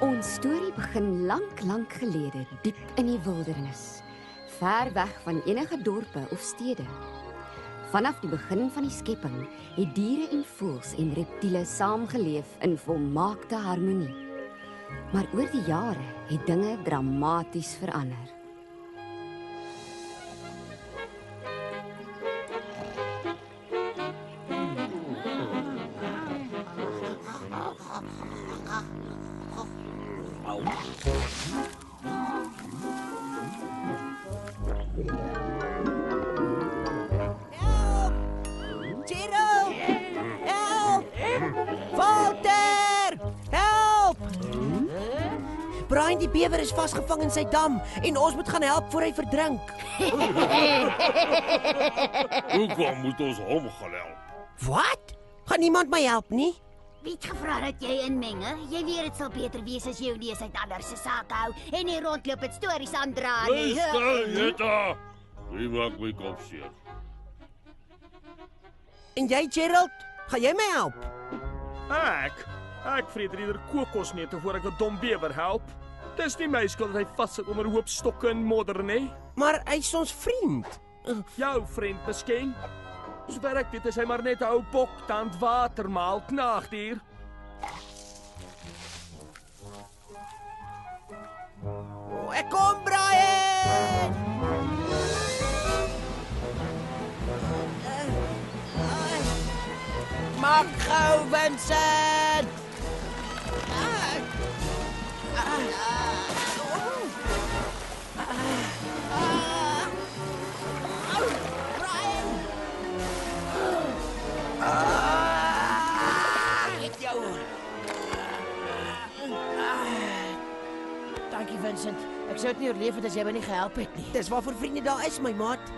Ons storie begin lank gelede, diep in die wildernis, ver weg van enige dorpe of stede. Vanaf die begin van die skepping het diere en voëls en reptiele saamgeleef in volmaakte harmonie. Maar oor die jare het dinge dramaties verander. Brian die bewer is vasgevang in sy dam en ons moet gaan help voor hy verdrink. Hoekom moet ons hom gaan help? Wat? Gaan niemand my help nie? Wie het gevra dat jy inmenge? Jy weet dit sal beter wees as jy jou neus uit ander se sake hou en nie rondloop met stories aandra nie. Luister, Jetta! Wie maak my kop seer? En jy, Gerald, gaan jy my help? Ek vreet eerder kokosnette voor ek 'n dom bewer help. Dis nie my skuld dat hy vassit onder 'n hoop stokke en modder nie. Maar hy's ons vriend. Jou vriend miskien. Sover ek weet is hy maar net 'n ou boktand watermaal knaagdier. Ek kom, Brian! Maak gou, Vincent! Dankie, Vincent. Ek sou dit nie oorleef het as jy my nie gehelp het nie. Dis waarvoor vriende daar is, my maat.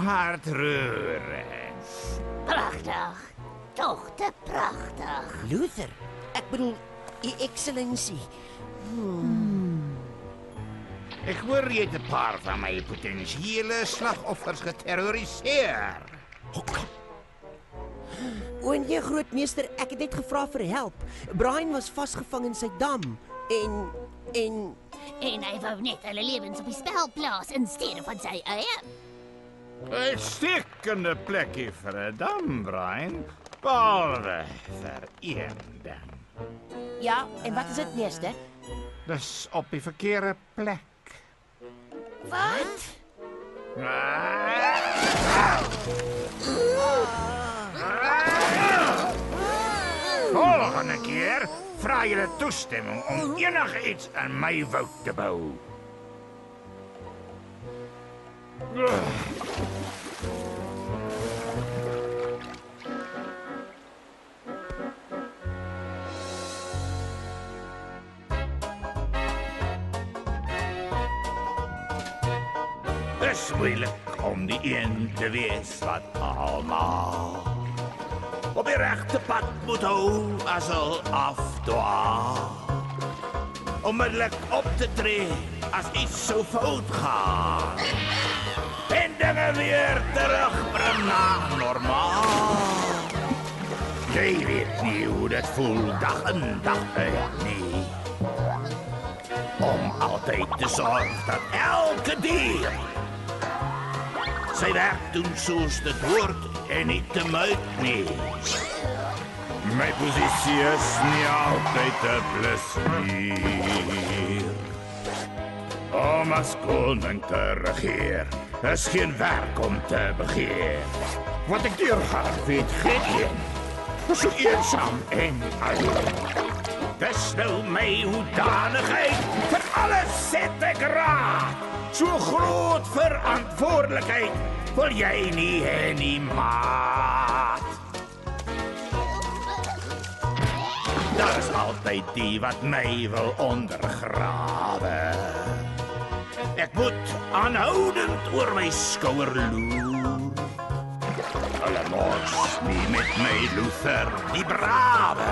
Hartroerend. Pragtig. Toch te pragtig. Luther, ek bedoel, excellensie. Ek hoor jy het 'n paar van my potensiële slagoffers geterroriseer. O nee, grootmeester, ek het net gevra vir help. Brian was vasgevang in sy dam en En hy wou net hulle lewens op die spel plaas in steede van sy eie. 'n Uitstekende plekkie vir 'n dam, Brian. Behalwe vir een dam. ja, en wat is dit, meester? Dis op die verkeerde plek. Wat? Volgende keer vra jy toestemming om enigiets in my woud te bou. Dis moeilik om die een te wees wat almal op die regte pad moet hou as hulle afdwaal. Onmiddellik op te tree as iets so fout gaan. En dinge weer terugbring na normaal. Jy weet nie hoe dit voel dag en dag uit nie. Om altyd te sorg dat elke dier sy werk doen soos dit hoort en nie te muit nie. My posisie is nie altyd 'n plesier. Om as koning te regeer is geen werk om te begeer. Wat ek deurgaan weet geen een, so eensaam en alleen. Dis nou my hoedanigheid, vir alles set ek raad. So groot verantwoordelikheid wil jy nie hê nie, maat. Daar is altyd die wat my wil ondergrawe. Ek moet aanhoudend oor my skouer loer. Hulle mors nie met my Luther, die brawe.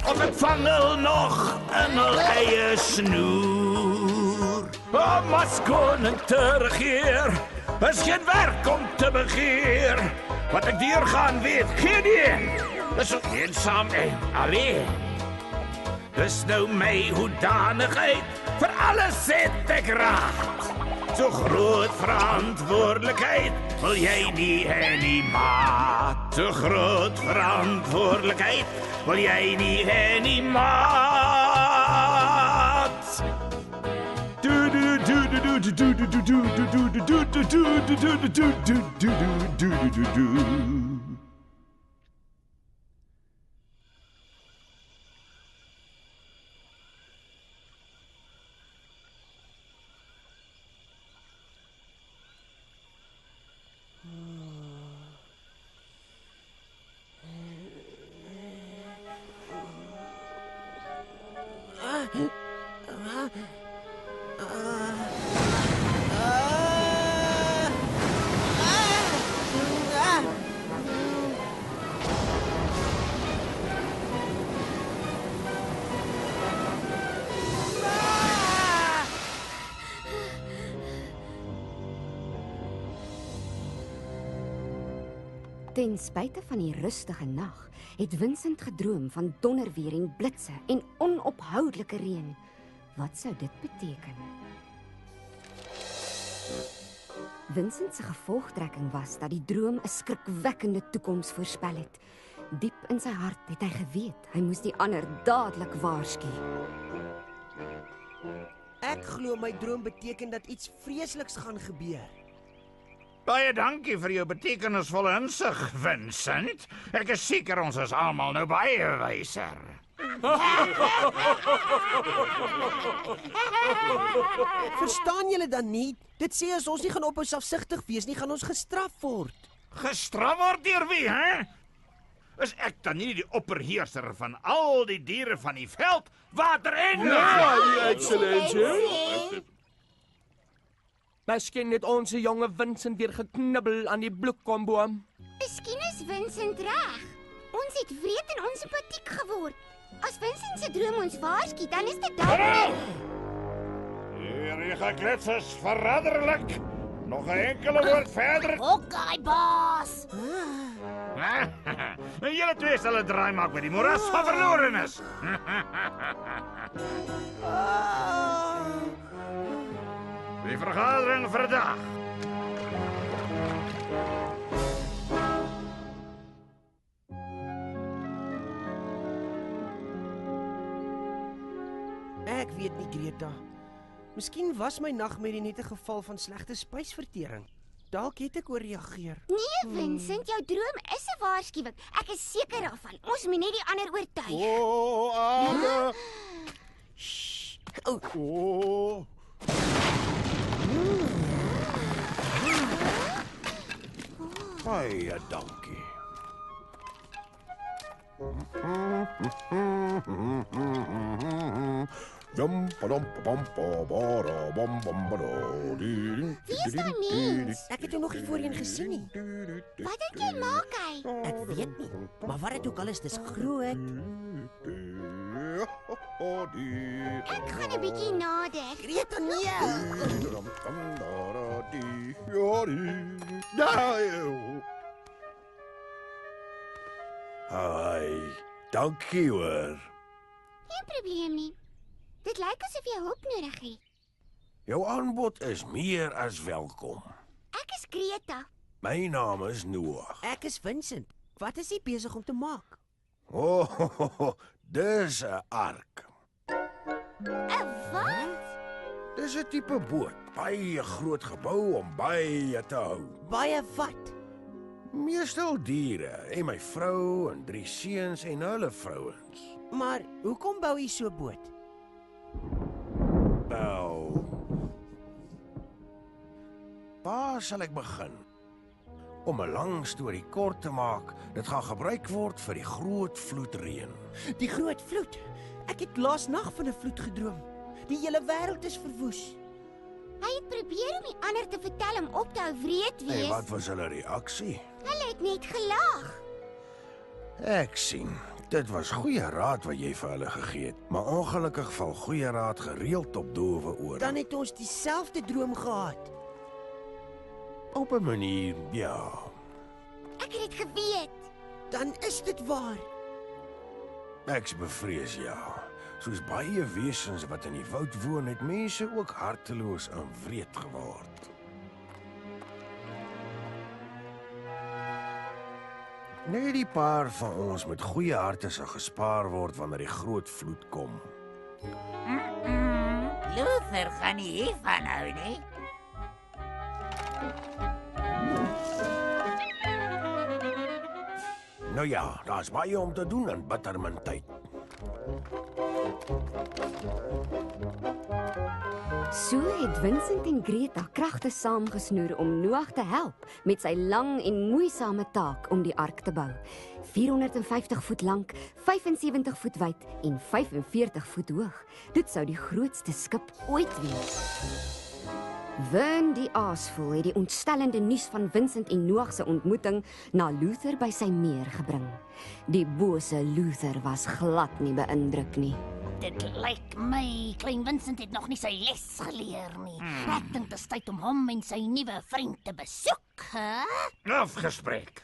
Of ek vang hulle nog in hulle eie snoer. Om as koning te regeer is geen werk om te begeer. Wat ek deurgaan weet geen een. Dis so eensaam en alleen. Dis nou my hoedanigheid, vir alles het ek raad. So groot verantwoordelikheid wil jy nie hê nie, maat. So groot verantwoordelikheid wil jy nie hê nie, maat. Ten spyte van die rustige nag, het Vincent gedroom van donderweer en blitse en onophoudelike reën. Wat sou dit beteken? Vincent se gevolgtrekking was dat die droom 'n skrikwekkende toekoms voorspel het. Diep in sy hart het hy geweet hy moes die ander dadelik waarsku. Ek glo my droom beteken dat iets vreesliks gaan gebeur. Baie dankie vir jou betekenisvolle insig, Vincent. Ek is seker ons is almal nou baie wyser. Verstaan julle dan nie? Dit sê as ons nie gaan ophou selfsugtig wees nie, gaan ons gestraf word. Gestraf word deur wie, hè? Is ek dan nie die opperheerser van al die diere van die veld, water en Ja, excellentie. Miskien het ons jonge Vincent weer geknibbel aan die bloekomboom. Miskien is Vincent reg. Ons het wreed en onsimpatiek geword. As Vincent se droom ons waarsku, dan is dit dalk. Hierdie geklets is verraderlik. Nog 'n enkele woord verder. Okay, baas. Julle twee sal 'n draai maak met die moras van verlorenes. Die vergadering vandag. Ek weet nie, Greta. Miskien was my nagmerrie net 'n geval van slegte spysvertering. Dalk het ek ooreageer. Nee, Vincent, jou droom is 'n waarskuwing. Ek is seker daarvan. Ons moet net die ander oortuig. Baie dankie. Wie is daai mens? Ek het hom nog nie voorheen gesien nie. Wat dink jy maak hy? Ek weet nie, maar wat dit ook al is, dis groot. Ek gaan 'n bietjie nader. Greta, nee. Ai, dankie hoor. Geen probleem nie. Dit lyk asof jy hulp nodig het. Jou aanbod is meer as welkom. Ek is Greta. My naam is Noah. Ek is Vincent. Wat is jy besig om te maak? Oh, dis 'n ark. 'n Wat? Dis 'n tipe boot, baie groot gebou om baie te hou. Baie wat? Meestal diere, en my vrou en 3 seuns en hulle vrouens. Maar hoekom bou jy so 'n boot? Wel, waar sal ek begin? Om 'n lang storie kort te maak, dit gaan gebruik word vir die groot vloedreën. Die groot vloed. Ek het laas nag van 'n vloed gedroom. Die hele wêreld is verwoes. Hy het probeer om die ander te vertel om op te hou wreed En wees. wat was hulle reaksie? Hulle het net gelag. Ek sien. Dit was goeie raad wat jy vir hulle gegee het, maar ongelukkig val goeie raad gereeld op doewe ore. Dan het ons dieselfde droom gehad. Op 'n manier, ja. Ek het dit geweet. Dan is dit waar. Ek's bevrees, ja. Soos baie wesens wat in die woud woon, het mense ook harteloos en wreed geword. Net die paar van ons met goeie harte sal gespaar word wanneer die groot vloed kom. Luther gaan nie hiervan hou nie. Nou ja, daar's baie om te doen in bittermintyd. So het Vincent en Greta kragte saamgesnoer om Noag te help met sy lang en moeisame taak om die ark te bou. 450 voet lank, 75 voet wyd en 45 voet hoog. Dit sou die grootste skip ooit wees. Vern die aasvoël het die ontstellende nuus van Vincent en Noag se ontmoeting na Luther by sy meer gebring. Die bose Luther was glad nie beïndruk nie. Dit lyk my klein Vincent het nog nie sy les geleer nie. Ek dink dit is tyd om hom en sy nuwe vriend te besoek, hè? Afgesprek.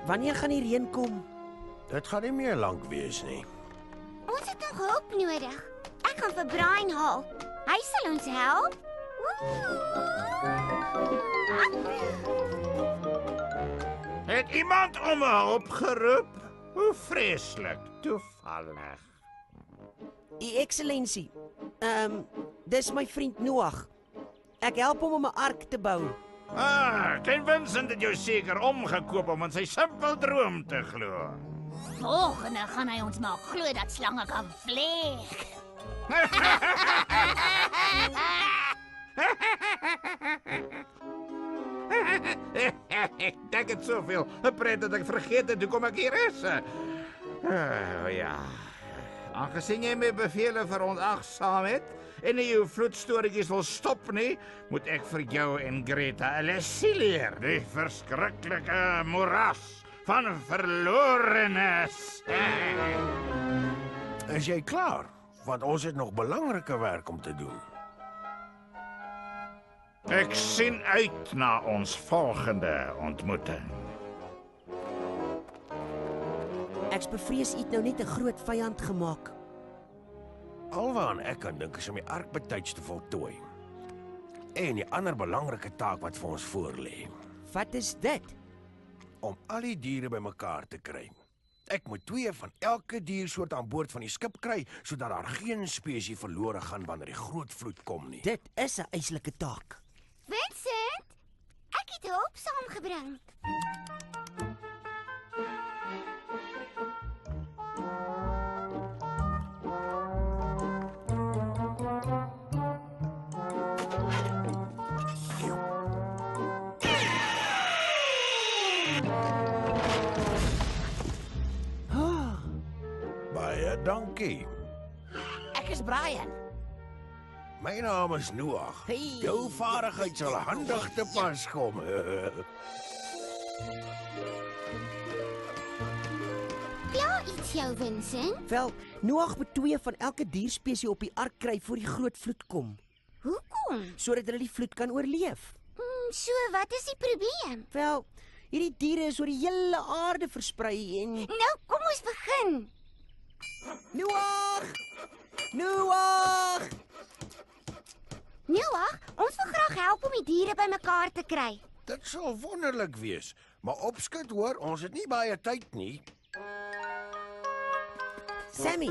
Wanneer gaan die reën kom? Dit gaan nie meer lank wees nie. Ons het nog hulp nodig. Ek gaan vir Brian haal. Hy sal ons help. Het iemand om hulp geroep? Hoe vreeslik toevallig. U Excellensie, dis my vriend Noag. Ek help hom om 'n ark te bou. Klein Vincent het jou seker omgekoop om in sy simpel droom te glo. Volgende gaan hy ons maak glo dat slange kan vlieg. Ek dink het soveel pret dat ek vergeet het hoekom ek hier is. Ja. Aangesien jy my bevele verontagsaam het en nie jou vloedstories wil stop nie, moet ek vir jou en Greta 'n lesie leer. Die verskriklike moeras van verlorenes. Is jy klaar? Want ons het nog belangrike werk om te doen. Ek sien uit na ons volgende ontmoeting. Ek's bevrees u het nou net 'n groot vyand gemaak. Alwaaraan ek kan dink is om die ark betyds te voltooi. En die ander belangrike taak wat vir ons voorlê, Wat is dit? om al die diere bymekaar te kry. Ek moet 2 van elke diersoort aan boord van die skip kry, sodat daar geen spesies verlore gaan wanneer die groot vloed kom nie. Dit is 'n eislike taak. Vincent, ek het hulp saamgebring. Baie dankie. Ek is Brian. My naam is Noag. Hey. Jou vaardigheid sal handig te pas kom. Ja, iets jou, Vincent. Wel, Noag moet 2 van elke dierspesie op die ark kry voor die groot vloed kom, Hoekom? sodat hulle die vloed kan oorleef. So, wat is die probleem? Wel, hierdie diere is oor die hele aarde versprei en Nou, kom ons begin. Noag! Noag! Noah, ons wil graag help om die diere bymekaar te kry. Dit sal wonderlik wees, maar opskit hoor, ons het nie baie tyd nie. Sammy,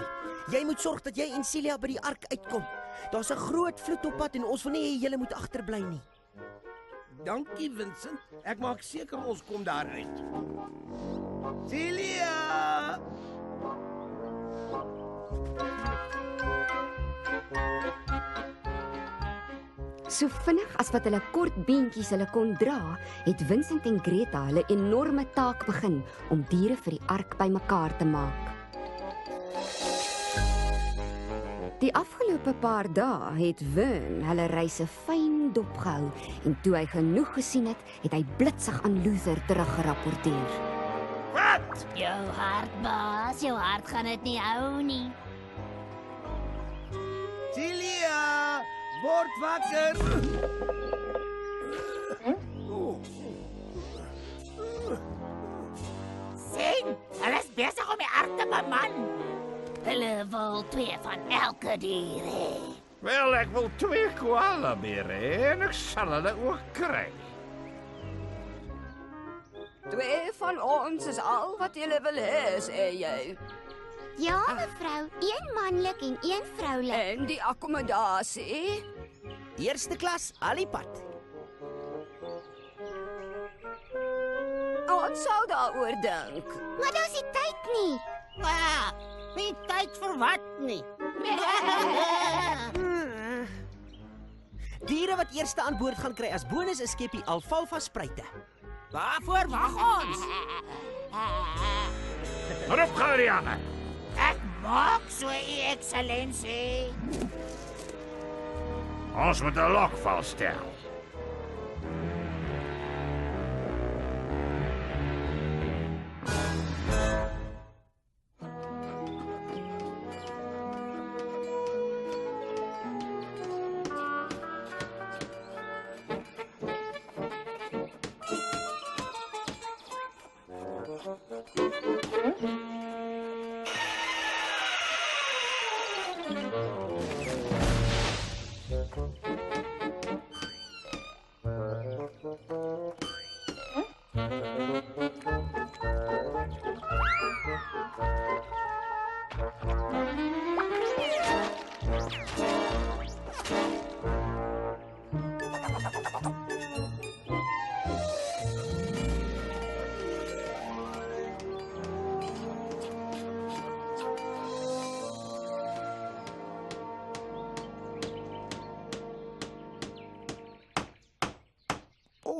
jy moet sorg dat jy en Celia by die ark uitkom. Daar's 'n groot vloed op pad en ons wil nie hê julle moet agterbly nie. Dankie, Vincent. Ek maak seker ons kom daar uit. Celia! So vinnig as wat hulle kort beentjies hulle kon dra, het Vincent en Greta hulle enorme taak begin om diere vir die ark bymekaar te maak. Die afgelope paar dae het Vern hulle reise fyn dopgehou en toe hy genoeg gesien het, het hy blitsig aan Luther teruggerapporteer. Wat? Jou hart, baas, jou hart gaan dit nie hou nie. Celia! Word wakker! wil 2 van elke dier hê. Wel, ek wil 2 koalabere hê en ek sal hulle ook kry. 2 van ons is al wat jy wil hê, sê jy. Ja, mevrou, 1 manlik en 1 vroulik. En die akkommodasie? Eerste klas, alipad. Ons sal daaroor dink. Maar daar's nie tyd nie. Nie tyd vir wat nie. Diere wat eerste aan boord gaan kry as bonus is skepie alfalfa spruite. Waarvoor wag ons? Roep gou die ander. Ek maak so, U Excellensie. Ons moet 'n lokval stel.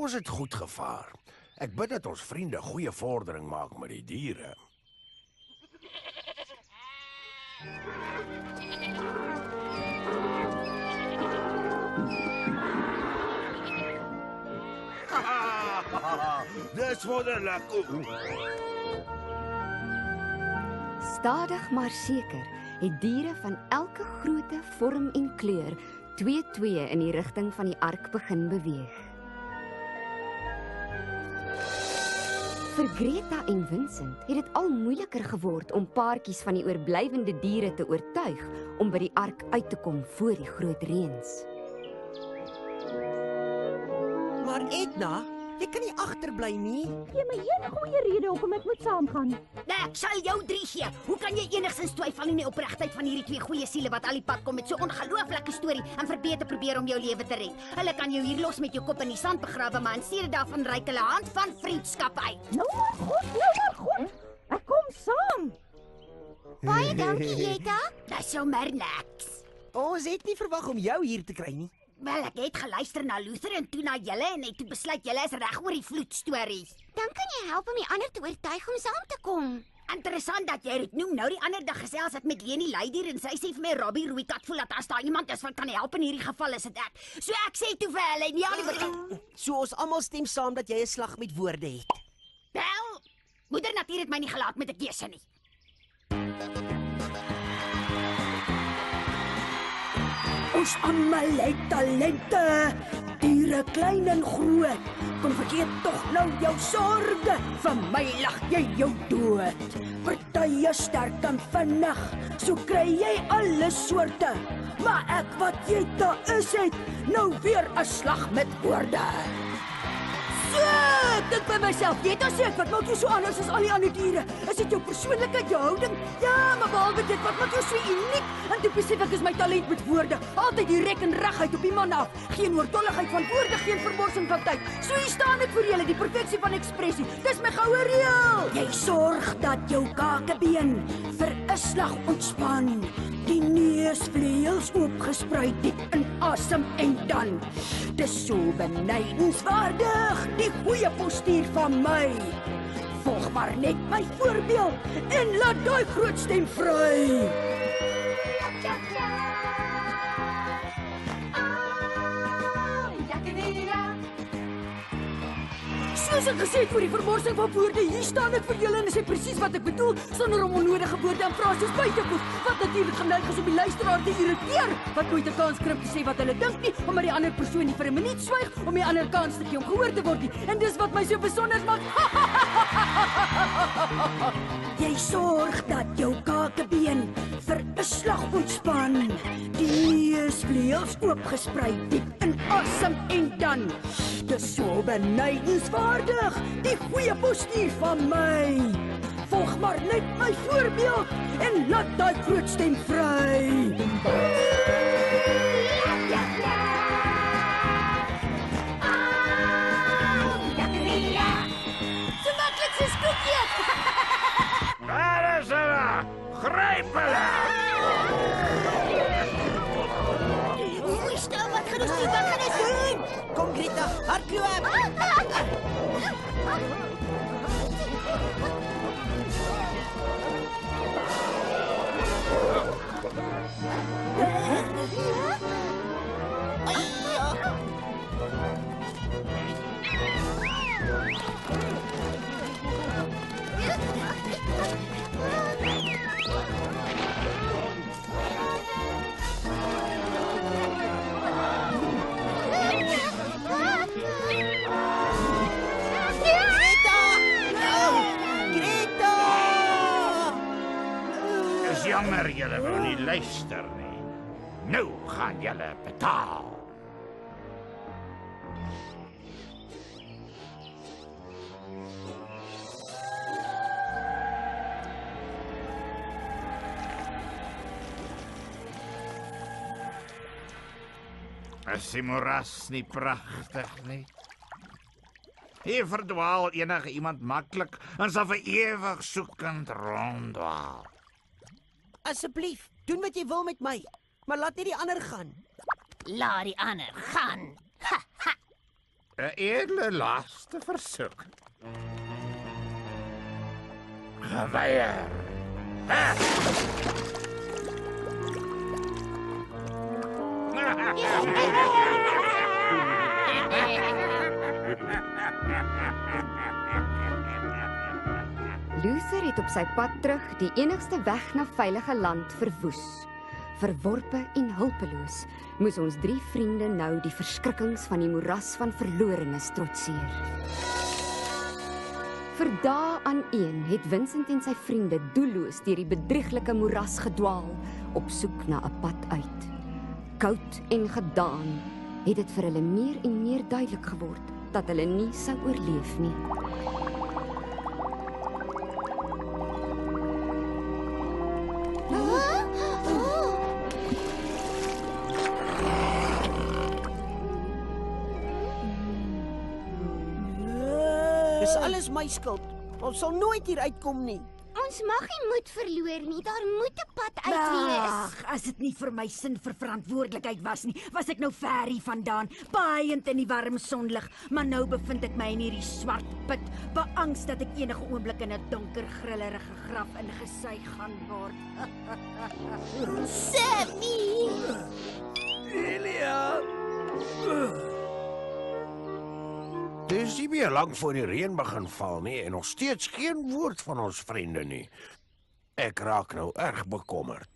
Ons het goed gevaar. Ek bid dat ons vriende goeie vordering maak met die diere. Dis wonderlik. Stadig maar seker het diere van elke grootte, vorm en kleur 2-2 in die rigting van die ark begin beweeg. Vir Greta en Vincent het dit al moeiliker geword om paartjies van die oorblywende diere te oortuig om by die ark uit te kom voor die groot reëns. Maar Edna, jy kan nie agterbly nie. Gee my een goeie rede hoekom ek moet saamgaan. Ek sal jou 3 gee. Hoe kan jy enigstens twyfel in die opregtheid van hierdie 2 goeie siele wat al die pad kom met so 'n ongelooflike storie en verbeter probeer om jou lewe te red? Hulle kan jou hier los met jou kop in die sand begrawe, maar in steede daarvan reik hulle hand van vriendskap uit. Nou maar goed. Ek kom saam. Baie dankie, Jetta. Dis sommer niks. Ons het nie verwag om jou hier te kry nie. Wel, ek het geluister na Luther en toe na julle en het toe besluit julle is reg oor die vloedstories. Dan kan jy help om die ander te oortuig om saam te kom. Interessant dat jy dit noem. Nou die ander dag gesels ek met Leni Leidier en sy sê vir my Robbie Rooikat voel dat as daar iemand is wat kan help in hierdie geval is dit ek. So ek sê toe vir hulle en ja, die So ons almal stem saam dat jy 'n slag met woorde het. Wel, moeder natuur het my nie gelaat met 'n keuse nie. Ons almal het talente, diere klein en groot. Kom vergeet tog nou jou sorge, van my lag jy jou dood. Party is sterk en vinnig, so kry jy alle soorte. Maar ek wat jy daar is het, nou weer 'n slag met woorde. So, ek dink by myself, Jetta sê ek, wat maak jou so anders as al die ander diere? Is dit jou persoonlikheid, jou houding? Ja, maar behalwe dit, wat maak jou so uniek? En toe besef ek is my talent met woorde. Altyd direk en reguit op die man af. Geen oortolligheid van woorde, geen verborsing van tyd. So hier staan ek vir julle, die perfeksie van ekspressie. Dis my goue reël. Jy sorg dat jou kakebeen vir 'n slag ontspan. Die neusvleuels oopgesprei diep in asem en dan. Dis so benydenswaardig, die goeie postuur van my. Volg maar net my voorbeeld en laat daai groot stem vry. Soos ek gesê het oor die vermorsing van woorde, hier staan ek vir julle en sê presies wat ek bedoel, sonder om onnodige woorde en frases by te voeg, wat natuurlik geneig is om die luisteraar te irriteer, wat nooit 'n kans kry om te sê wat hulle dink nie, omdat die ander persoon nie vir 'n minuut swyg om die ander kans te gee om gehoor te word nie. En dis wat my so besonder maak. Jy sorg dat jou kakebeen vir 'n slag ontspan. Die neusvleuels oopgesprei, diep in asem en dan. Dis so benydenswaardig, die goeie postuur van my. Volg maar net my voorbeeld en laat daai groot stem vry. So maklik soos koekie. Daar is hulle! Gryp hulle! Oei, stil, wat gaan ons doen? Wat gaan ons doen? Kom Greta, hardloop. Is jammer julle wou nie luister nie. Nou gaan julle betaal. Is die moeras nie pragtig nie? Hier verdwaal enige iemand maklik en sal vir ewig soekend ronddwaal. Asseblief, doen wat jy wil met my, maar laat nie die ander gaan. Laat die ander gaan. 'n edele laaste versoek. Geweier. Luther het op sy pad terug die enigste weg na veilige land verwoes. Verworpe en hulpeloos moes ons 3 vriende nou die verskrikkings van die moeras van verlorenes trotseer. Vir dae aan een het Vincent en sy vriende doelloos deur die bedrieglike moeras gedwaal, op soek na 'n pad uit. Koud en gedaan het dit vir hulle meer en meer duidelik geword dat hulle nie sou oorleef nie. Dis alles my skuld. Ons sal nooit hier uitkom nie. Ons mag nie moed verloor nie. Daar moet 'n pad uit wees. Ag, as dit nie vir my sin vir verantwoordelikheid was nie, was ek nou ver hier vandaan, baaiend in die warm sonlig, maar nou bevind ek my in hierdie swart put, beangs dat ek enige oomblik in 'n donker, grillerige graf ingesuig gaan word. Sammy! Elia! Dis nie meer lank voor die reën begin val nie en nog steeds geen woord van ons vriende nie. Ek raak nou erg bekommerd.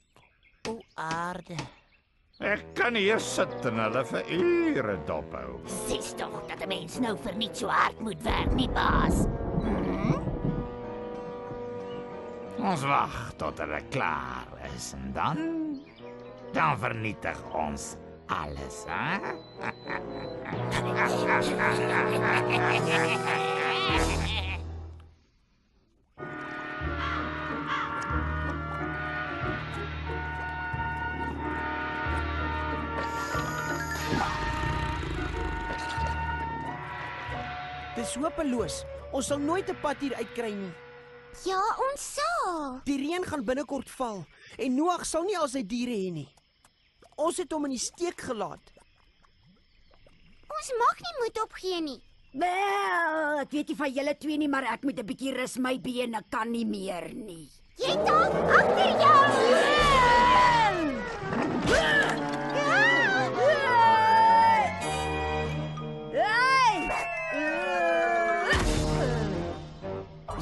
O aarde. Ek kan hier sit en hulle vir ure dophou. Sies tog dat 'n mens nou vir nie so hard moet werk nie, baas. Ons wag tot hulle klaar is en dan vernietig ons alles, hè? Dis hopeloos. Ons sal nooit 'n pad hier uitkry nie. Ja, ons sal. Die reën gaan binnekort val en Noag sal nie al sy diere hê nie. Ons het hom in die steek gelaat. Ons mag nie moed opgee nie. Wel, ek weet nie van julle twee nie, maar ek moet 'n bietjie rus, my bene kan nie meer nie. Jy dalk agter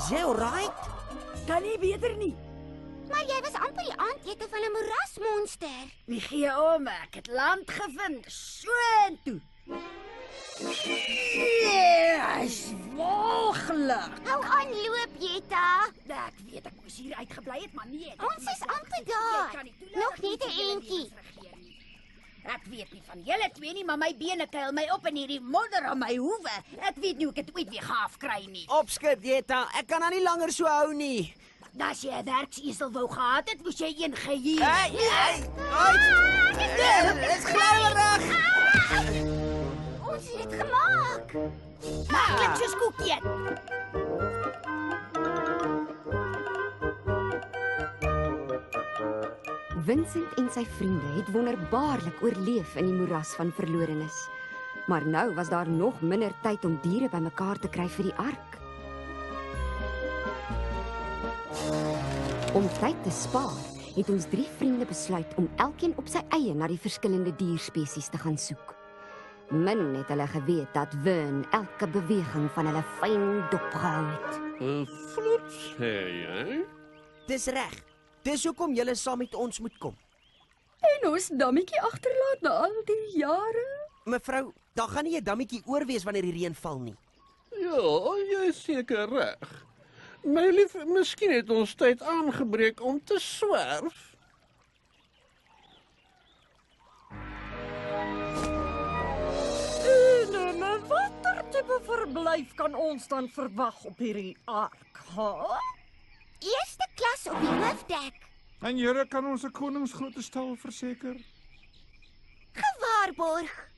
Is jy alright? Kan nie beter nie. Maar jy was amper die aandete van 'n moerasmonster. Wie gee om? Ek het land gevind. Soontoe. Is walglik. Hou aan loop, Jetta. Ek weet ek moes hier uitgebly het, maar nee. Ons is amper daar. Nog net 'n entjie. Ek weet nie van julle twee nie, maar my bene kuil my op in hierdie modder aan my hoewe. Ek weet nie hoe ek dit ooit weer gaan afkry nie. Opskit, Jetta. Ek kan haar nie langer so hou nie. As jy 'n werksesel wou gehad het, moes jy een gehuur. Hey, dis glouerig. Ons het dit gemaak. Maklik soos koekie. Vincent en sy vriende het wonderbaarlik oorleef in die moeras van verlorenes. Maar nou was daar nog minder tyd om diere bymekaar te kry vir die ark. Om tyd te spaar, het ons 3 vriende besluit om elkeen op sy eie na die verskillende dierspesies te gaan soek. Min het hulle geweet dat Vern elke beweging van hulle fyn dopgehou het. Vloed, sê jy? Dis reg. Dis hoekom julle saam met ons moet kom. En ons dammetjie agterlaat na al die jare. Mevrou, daar gaan nie 'n dammetjie oor wees wanneer die reën val nie. Ja, jy is seker reg. My lief, miskien het ons tyd aangebreek om te swerf. En watter tipe verblyf kan ons dan verwag op hierdie ark, ha? Eerste klas op die hoofdek. En julle kan ons 'n koningsgrote stal verseker? Gewaarborg.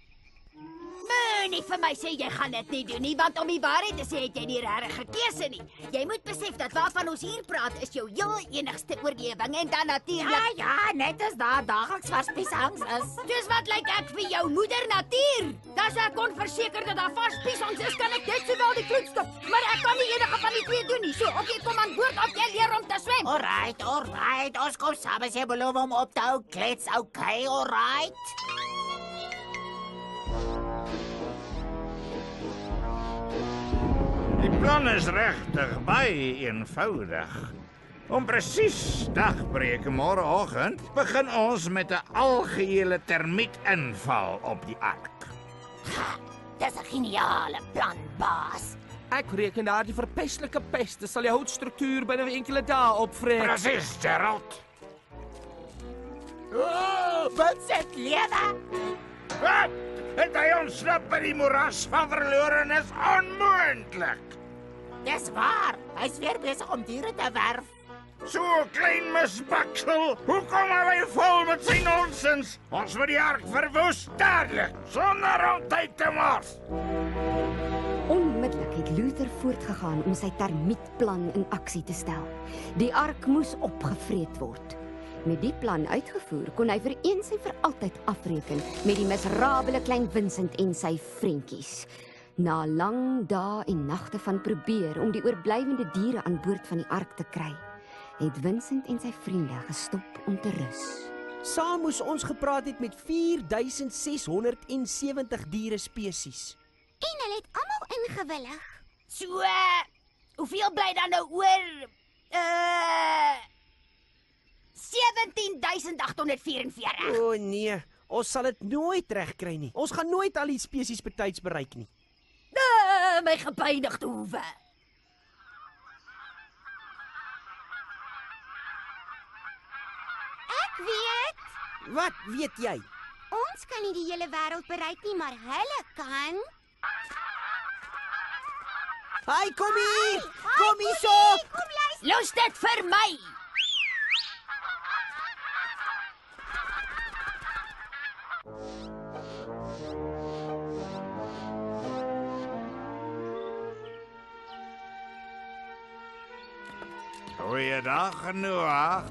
Nee, vir my sê jy gaan dit nie doen nie, want om die waarheid te sê het jy nie regtig 'n keuse nie. Jy moet besef dat waarvan ons hier praat is jou heel enigste oorlewing en dan natuurlik Ja, net as daar daagliks varspiesangs is. Dis wat lyk ek vir jou moeder natuur. As ek kon verseker dat daar varspiesangs is, kan ek net sowel die vloed stop, maar ek kan nie enige van die twee doen nie. So, of jy kom aan boord of jy leer om te swem. Alright, ons kom saam as jy beloof om op te hou klets, okay, alright? Die plan is regtig baie eenvoudig. Om presies dagbreek môreoggend begin ons met 'n algehele termietinval op die ark. Dis 'n geniale plan, baas. Ek reken daardie verpestelike peste sal die houtstruktuur binne enkele dae opvreek. Presies, Gerald. Wat sê lewe? Wat? Het hy ontsnap by die moeras van verlorenes? Onmoontlik! Dis waar. Hy's weer besig om diere te werf. So klein misbaksel, hoekom hou hy vol met sy nonsens? Ons moet die ark verwoes, dadelik, sonder om tyd te mors. Onmiddellik het Luther voortgegaan om sy termietplan in aksie te stel. Die ark moes opgevreet word. Met die plan uitgevoer kon hy vir eens en vir altyd afreken met die miserabele klein Vincent en sy vriendjies. Na lang dae en nagte van probeer om die oorblywende diere aan boord van die ark te kry, het Vincent en sy vriende gestop om te rus. Saam moes ons gepraat het met 4670 dierespesies. En hulle het almal ingewillig. So, hoeveel bly dan nou oor? 17.844. O nee, ons sal dit nooit regkry nie. Ons gaan nooit al die spesies betyds bereik nie. My gepynigde hoewe. Ek weet. Wat weet jy? Ons kan nie die hele wêreld bereik nie, maar hulle kan. Hi, kom hier! Kom hier so! Kom luister. Los dit vir my. Goeiedag, Noah.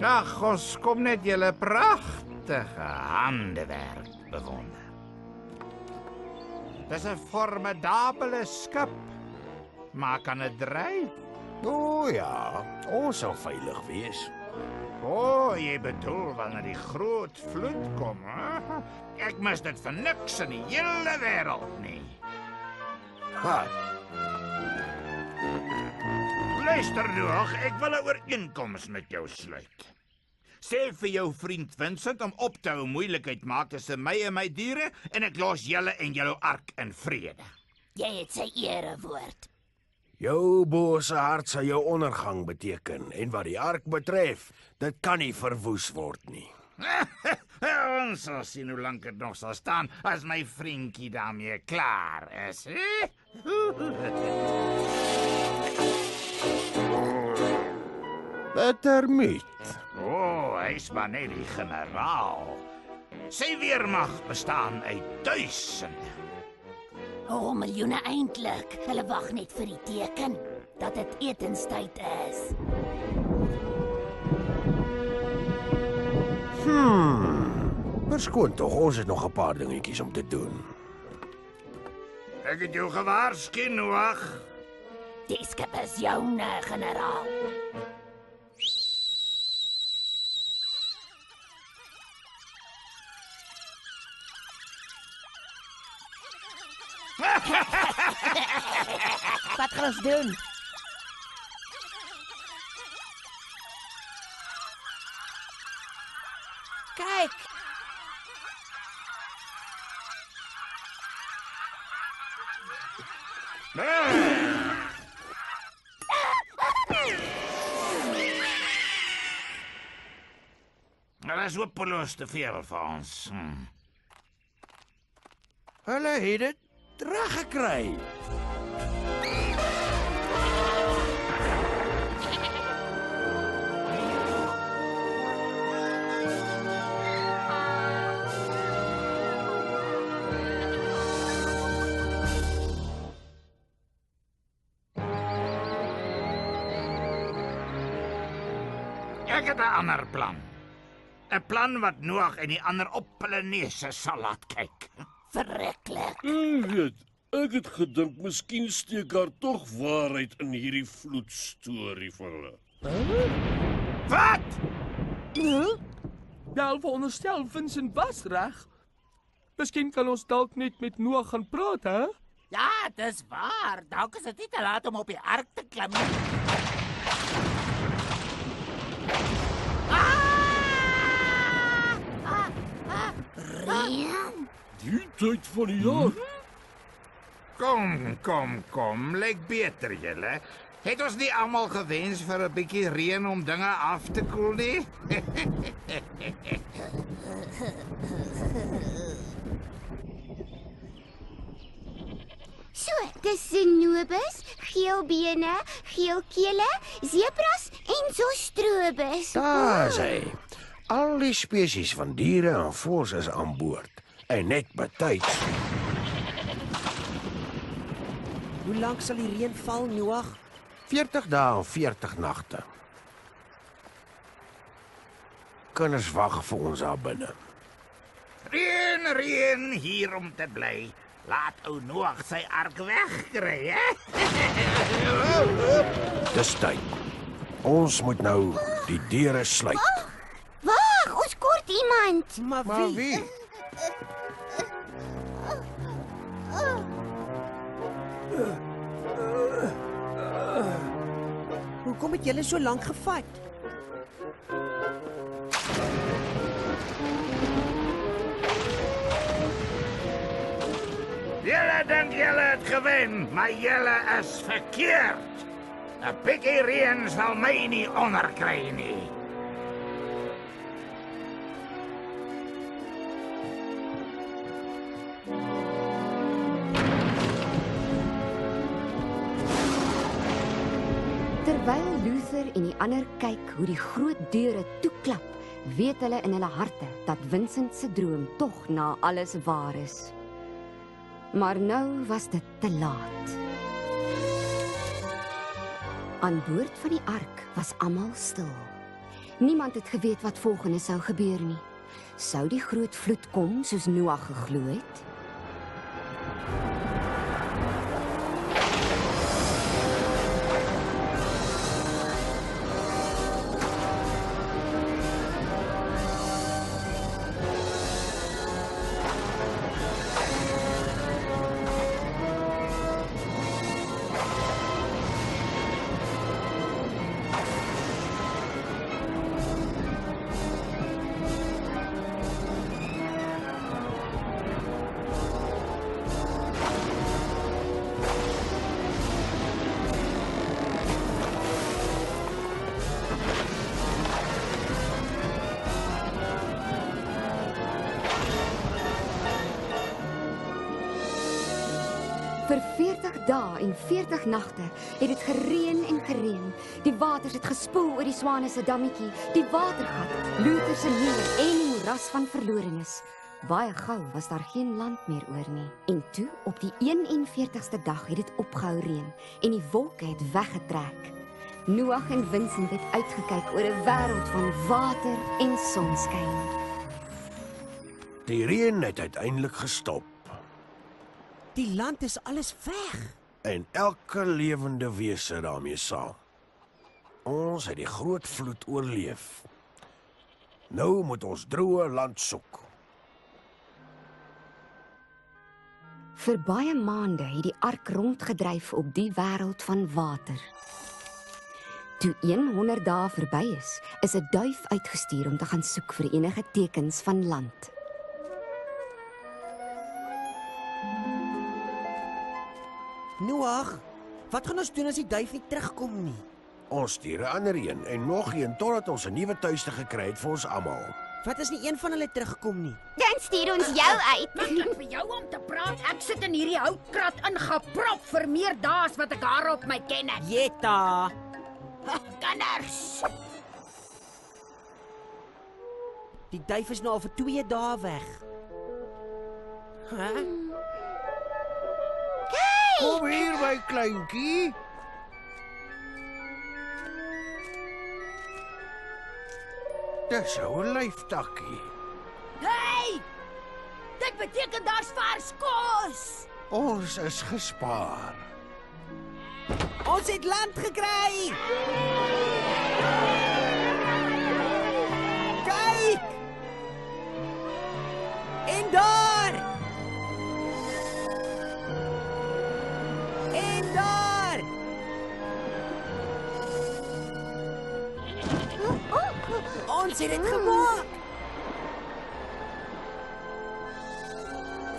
Dag, ons kom net julle pragtige handewerk bewonder. Dis 'n formidabele skip, maar kan dit dryf? O ja, ons sal veilig wees. O, jy bedoel wanneer die groot vloed kom, hè? Ek mis dit vir niks in die hele wêreld nie. Ha. Luister Noag, ek wil 'n ooreenkoms met jou sluit. Sê vir jou vriend Vincent om op te hou moeilikheid maak tussen my en my diere en ek los julle en julle ark in vrede. Jy het sy erewoord. Jou bose hart sal jou ondergang beteken en wat die ark betref, dit kan nie verwoes word nie. Ons sal sien hoe lank dit nog sal staan as my vriendjie daarmee klaar is. Termiet. Hy's maar net die generaal. Sy weermag bestaan uit duisende. Miljoene eintlik. Hulle wag net vir die teken dat dit etenstyd is. Verskoon tog, ons het nog 'n paar dingetjies om te doen. Ek het jou gewaarsku, Noag. Die skip is joune, generaal. Wat gaan ons doen? Kyk! Dat is hopeloos te veel vir ons. Hulle het dit teruggekry. Ek het 'n ander plan. 'n Plan wat Noag en die ander op hulle neuse sal laat kyk. Verreklik. Ek het gedink miskien steek daar tog waarheid in hierdie vloedstorie van hulle. Wat? Wel, veronderstel Vincent was reg. Miskien kan ons dalk net met Noag gaan praat, hè? Ja, dis waar. Dalk is dit nie te laat om op die ark te klim nie. Reën? Die tyd van die jaar. Kom, lyk beter julle. Het ons nie almal gewens vir 'n bietjie reën om dinge af te koel nie? So, dis Zenobus, geelbene, geelkele, zebras en zostrobus. Daar is hy. Al die spesies van diere en voëls is aan boord. En net betyds. Hoe lank sal die reën val, Noag? 40 dae en 40 nagte. Kinders wag vir ons daar binne. Reën hier om te bly. Laat ou Noag sy ark wegkry, hè? Dis tyd. Ons moet nou die deure sluit. Wag, ons kort iemand. Maar wie? Hoekom het julle so lank gevat? Julle dink julle het gewen, maar julle is verkeerd. 'n Bietjie reën sal my nie onderkry nie. Terwyl Luther en die ander kyk hoe die groot deure toeklap, weet hulle in hulle harte dat Vincent se droom tog na alles waar is. Maar nou was dit te laat. Aan boord van die ark was almal stil. Niemand het geweet wat volgende sou gebeur nie. Sou die groot vloed kom soos Noag geglo het? Vir 40 dae en 40 nagte het dit gereën en gereën. Die waters het gespoel oor die Swane se dammetjie, die watergat, Luther se muur en die moeras van verlorenes. Baie gou was daar geen land meer oor nie. En toe, op die 41ste dag het dit opgehou reën en die wolke het weggetrek. Noag en Vincent het uitgekyk oor 'n wêreld van water en sonskyn. Die reën het uiteindelik gestop. Die land is alles weg. En elke lewende wese daarmee saam. Ons het die groot vloed oorleef. Nou moet ons droë land soek. Vir baie maande het die ark rondgedryf op die wêreld van water. Toe 100 dae verby is 'n duif uitgestuur om te gaan soek vir enige tekens van land. Noag, wat gaan ons doen as die duif nie terugkom nie? Ons stuur 'n ander een en nog een totdat ons 'n nuwe tuiste gekry het vir ons almal. Wat as nie een van hulle terugkom nie? Dan stuur ons jou uit. Maklik vir jou om te praat. Ek sit in hierdie houtkrat ingeprop vir meer dae as wat ek haar op my ken het. Jetta. Kinders. Die duif is nou al vir 2 dae weg. Hæ? Kom hier, my kleintjie. Dis 'n olyftakkie. Hey! Dit beteken daar's vars kos. Ons is gespaar. Ons het land gekry! Kyk! En daar! En daar! Ons het dit gemaak!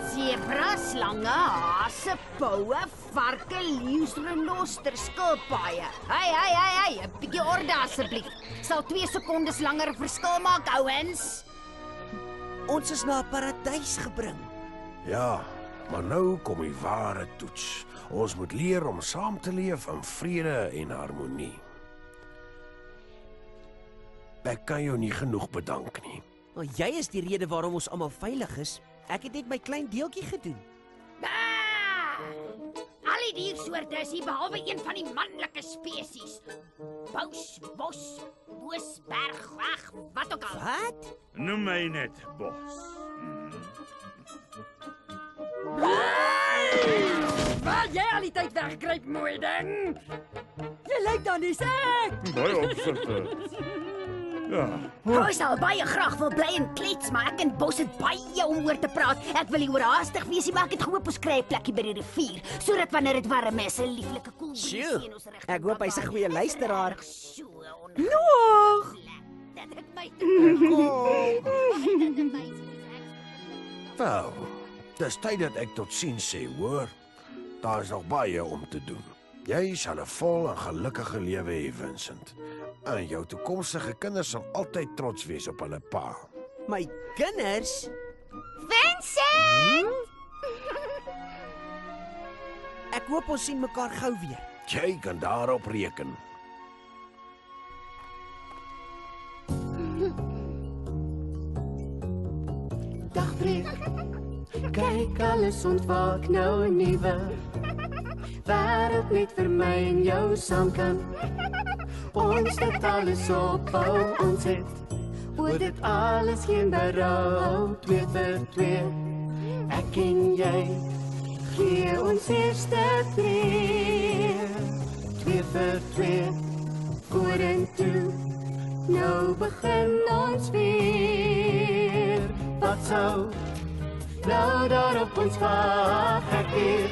Zebras, slange, hase, poue, varke, leeu's, renosters, skilpaaie. Hey, 'n bietjie orde asseblief. Sal 2 sekondes langer 'n verskil maak, ouens. Ons is na 'n paradys gebring. Ja, maar nou kom die ware toets. Ons moet leer om saam te leef in vrede en harmonie. Ek kan jou nie genoeg bedank nie. Maar jy is die rede waarom ons almal veilig is. Ek het net my klein deeltjie gedoen. Al die diersoorte is hier behalwe een van die manlike spesies. Bous, bos, boos, berg, weg, wat ook al. Wat? Noem my net Bos. Waar jy al die tyd wegkruip, mooi ding? Jy lyk dan nie ek. Baie opsigte. Ja. Hy sal baie graag wil bly en klets, maar ek en Bos het baie om oor te praat. Ek wil nie oorhaastig wees nie, maar ek het gehoop ons kry 'n plekkie by die rivier, sodat wanneer dit warm is, 'n lieflike koel breeze in ons rigting. Ek hoop hy's 'n goeie luisteraar. Nog! Dat het my Wel, dis tyd dat ek tot sins sê, hoor. Daar is nog baie om te doen. Jy sal 'n vol en gelukkige lewe hê, Vincent. En jou toekomstige kinders sal altyd trots wees op hulle pa. My kinders? Vincent! Ek hoop ons sien mekaar gou weer. Jy kan daarop reken. Dagbreek, kyk alles ontwaak nou 'n nuwe wêreld net vir my en jou saam kan. Ons het alles opbou, ons het oor dit alles geen berou. 2 vir 2, ek en jy, gee ons eerste tree. 2 vir 2, vorentoe, nou begin ons weer. Wat sou nou daar op ons wag, ek weet,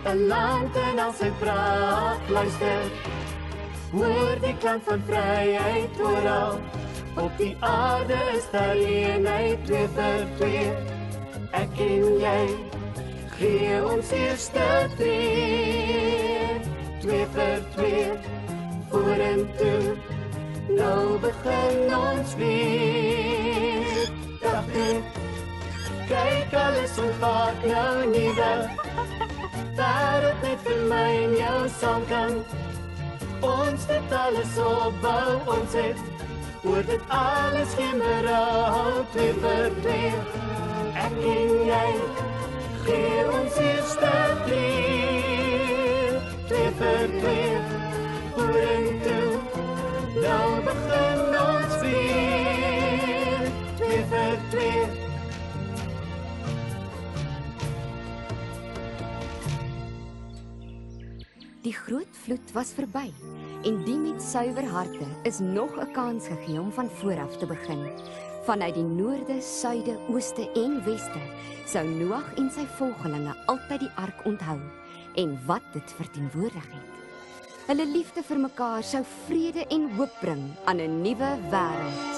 'n land en al sy pracht, luister. Hoor die klank van vryheid oral, op die aarde is daar eenheid. 2 vir 2, ek en jy, gee ons eerste tree. 2 vir 2, vorentoe, nou begin ons weer. Dagbreek, kyk alles ontwaak nou 'n nuwe net vir my en jou saam kan. Ons het alles opbou, ons het oor dit alles geen berou, 2 vir 2. Ek en jy gee ons eerste tree, 2 vir 2. Vorentoe, nou begin ons weer, 2 vir 2. Die groot vloed was verby en die met suiwer harte is nog 'n kans gegee om van voor af te begin. Vanuit die noorde, suide, ooste en weste sou Noag en sy volgelinge altyd die ark onthou en wat dit verteenwoordig het. Hulle liefde vir mekaar sou vrede en hoop bring aan 'n nuwe wêreld